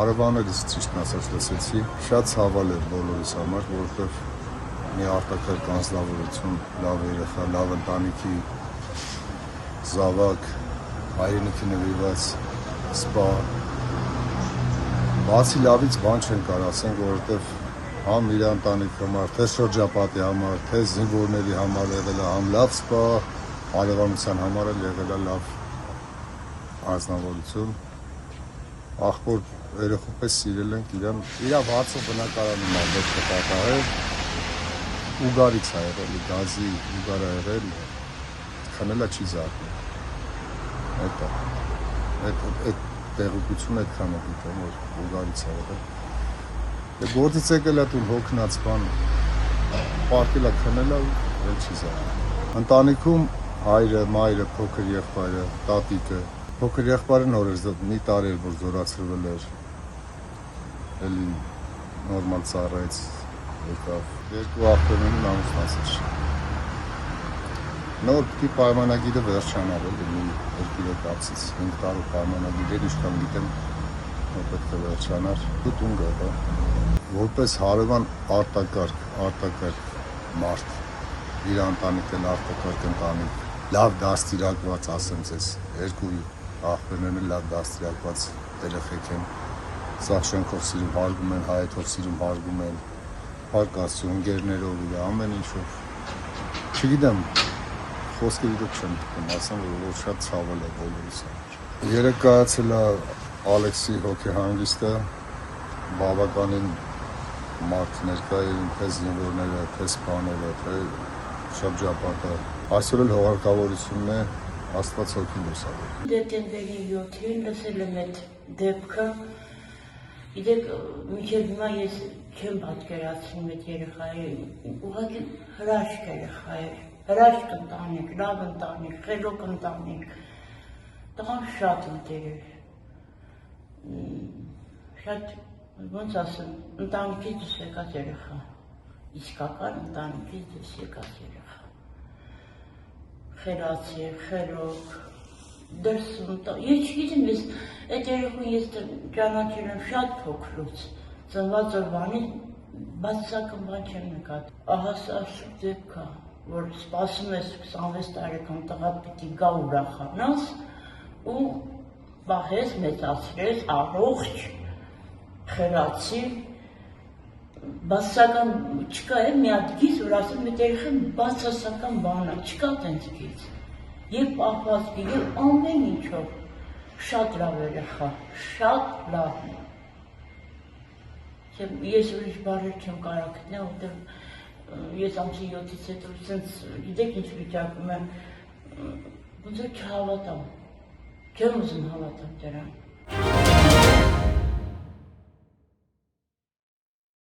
հարևաններս ճիշտն ասած լսեցի, շատ ցավալ էր բոլորիս համար, որովհետև մի արտակարգ անձնավորություն, լավ երեխա, լավ ընտանիքի զավակ, հայրենիքի նվիրված սպա, բացի լավից բան չեն կարող ասենք, որովհետև համ իր ընտանիքի համար, թե շրջապատի համար, թե զինվորների համար եղել է համ լավ սպա, հարևանության համար էլ եղել է լավ անձնավորություն, աղբոր երեխու պես սիրել ենք իրան, իրա վարձը բնակարանում ալբետ կպատահել, ուգարից է եղել, գազի ուգար է եղել, քնելը չի զարթնում, այդ տեղուկությունը այդքան է գիտեմ, որ ուգարից է եղել, գործից եկել է տուն հոգնած բան, պարկել է քնել է ու չի զարթնում, ընտանիքում հայրը, մայրը, փոքր եղբայրը, տատիկը, փոքր եղբայրը նոր էր, մի տարի էր, որ զորացրվել էր, էլի նորմալ ծառայեց եկավ, երկու աղբերներն ամուսնացել չի։ Նոր պիտի պայմանագիրը վերջանալ էլի մի երկիրը կապցից, 5 տարի պայմանագիր էր, ինչքան գիտեմ, պետք է վերջանար, դու տուն գա, որպես հարևան արտակարգ մարդ, իր ընտանիքն արտակարգ ընտանիք, լավ դաստիարակված ասեմ ձեզ, երկու աղբերներն էլ լավ դաստիարակված երեխեք են, սաղ շենքով սիրում հարգում են, հայեթով սիրում հարգում են, փառք Աստծո, ընկերներով իր ամեն ինչով, չգիտեմ, խոսքերի դուք չեմ տկում, ասեմ, որ շատ ցավել է բոլորիս համար։ Երեկ կայացել է Ալեքսի հոգեհանգիստը, բավականին մարդ ներկա էին, թե զինվորները, թե սպաները, թե շրջապատը, այսօր էլ հողարկավորությունն է, Աստված հոգին լուսավոր։ Դեկտեմբերի 7-ին լսել եմ այդ դեպքը, իդեք մինչև հիմա ես չեմ պատկերացնում այդ երեխայի, ուղղակի հրաշք երեխա էր, հրաշք ընտանիք, լավ ընտանիք, խելոք ընտանիք, տղան շատ ընտեր էր, շատ, ոնց ասեմ, ընտանիքից դուրս եկած երեխա, իսկական ընտանիքից դուրս եկած երեխա, խելացի, խելոք, դրսում, ես չգիտեմ, ես այդ երեխուն ես ճանաչել եմ շատ փոքրուց, ծնված օրվանից բացասական բան չեմ նկատել, ահա սա շուտ դեպք է, որ սպասում ես 26 տարեկան տղա պիտի գա ուրախանաս ու պահես, մեծացրես, առողջ, խելացի, բացասական չկա է մի հատ գիծ, որ ասեմ այդ երեխան բացասական բան է, չկա տենց գիծ, և պահվածքի, և ամեն ինչով, շատ լավ երեխա, շատ լավ։ Ես ուրիշ բառեր չեմ կարող գտնել, որտեղ ես ամսի 7-ից հետո սենց գիտեք ինչ վիճակում եմ, ոնց որ չհավատամ, չեմ ուզում հավատամ դրան։